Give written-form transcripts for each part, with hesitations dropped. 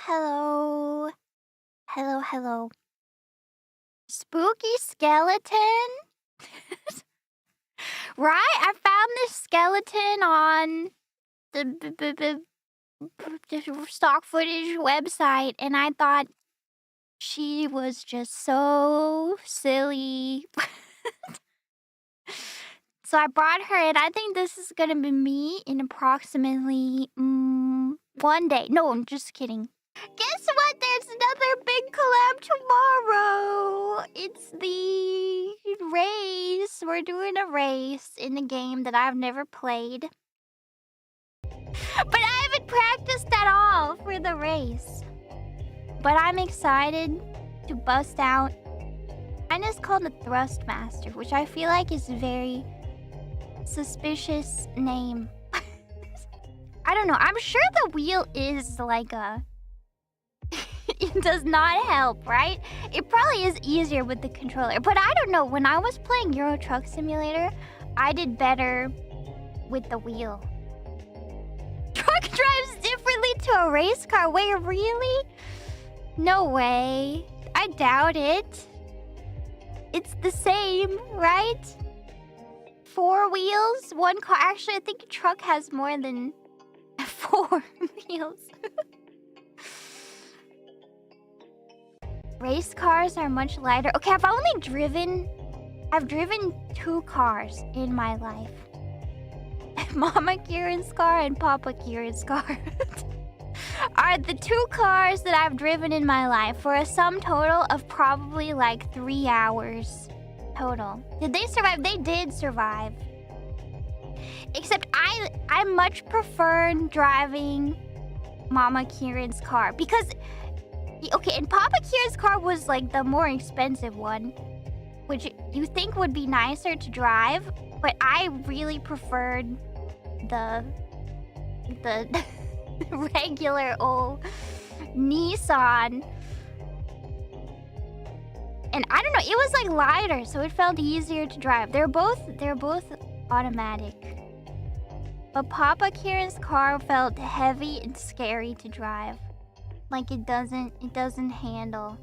hello. Hello. Spooky skeleton? Right? I found this skeleton on the stock footage website, and I thought she was just so silly. So I brought her in. I think this is gonna be me in approximately 1 day. No, I'm just kidding. Guess what? There's another big collab tomorrow. It's the race. We're doing a race in a game that I've never played. But I haven't practiced at all for the race. But I'm excited to bust out. Mine is called the Thrustmaster, which I feel like is a very suspicious name. I don't know. I'm sure the wheel is like a... It does not help, right? It probably is easier with the controller. But I don't know. When I was playing Euro Truck Simulator, I did better with the wheel. Truck drives differently to a race car. Wait, really? No way. I doubt it. It's the same, right? 4 wheels, 1 car. Actually, I think a truck has more than 4 wheels. Race cars are much lighter. Okay, I've driven 2 cars in my life. Mama Kieran's car and Papa Kieran's car are the 2 cars that I've driven in my life for a sum total of probably like 3 hours total. Did they survive? They did survive. Except I much prefer driving Mama Kieran's car because, okay, and Papa Kieran's car was like the more expensive one, which you think would be nicer to drive, but I really preferred the regular old Nissan. And I don't know, it was like lighter, so it felt easier to drive. They're both automatic. But Papa Kieran's car felt heavy and scary to drive. Like it doesn't handle.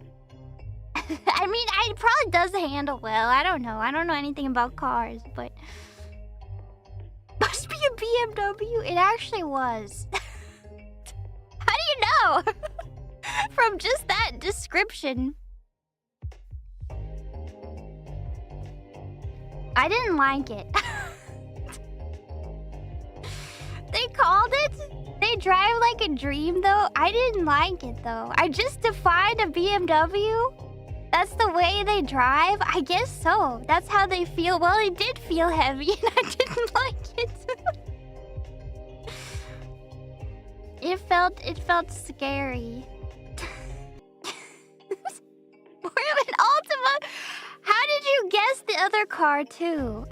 I mean, it probably does handle well. I don't know anything about cars, but must be a BMW. It actually was. How do you know? From just that description. I didn't like it. They called it? They drive like a dream though? I didn't like it though. I just defined a BMW? That's the way they drive? I guess so. That's how they feel. Well, it did feel heavy and I didn't like it. It felt scary. We're an Ultima. How did you guess the other car too?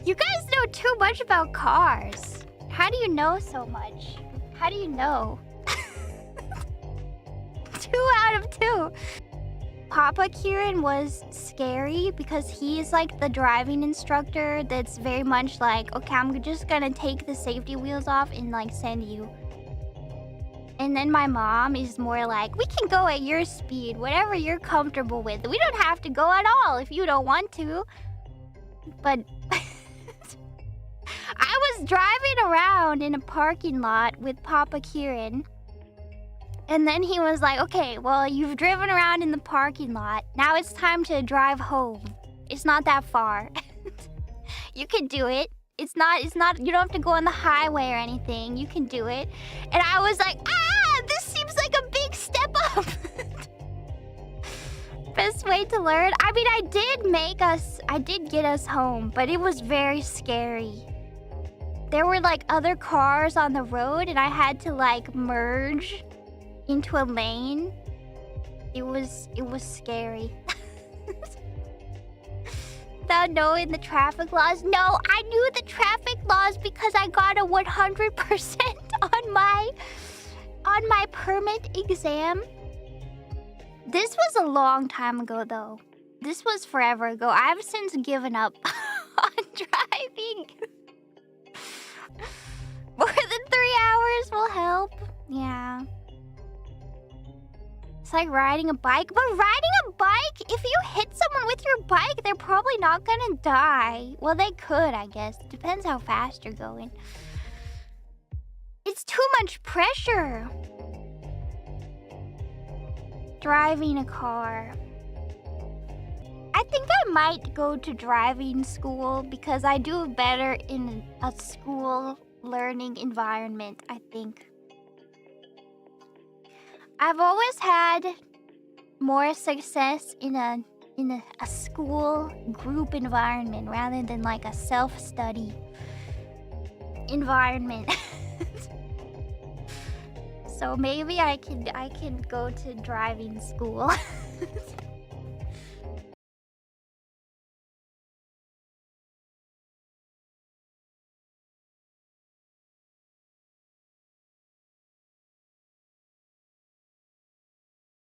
You guys know too much about cars. How do you know so much? How do you know? 2 out of 2. Papa Kieran was scary because he's like the driving instructor that's very much like, okay, I'm just gonna take the safety wheels off and like send you. And then my mom is more like, we can go at your speed, whatever you're comfortable with. We don't have to go at all if you don't want to. But I was driving around in a parking lot with Papa Kieran. And then he was like, okay, well, you've driven around in the parking lot. Now it's time to drive home. It's not that far. You can do it. It's not, you don't have to go on the highway or anything. You can do it. And I was like, this seems like a big step up. Best way to learn. I mean, I did get us home, but it was very scary. There were like other cars on the road and I had to like merge into a lane. It was scary. Without knowing the traffic laws. No, I knew the traffic laws because I got a 100% on my permit exam. This was a long time ago though. This was forever ago. I've since given up on driving. More than 3 hours Yeah. It's like riding a bike. But riding a bike, if you hit someone with your bike, they're probably not gonna die. Well, they could, I guess. Depends how fast you're going. It's too much pressure. Driving a car. I think I might go to driving school because I do better in a school learning environment, I think. I've always had more success in a school group environment rather than like a self-study environment. So maybe I can go to driving school.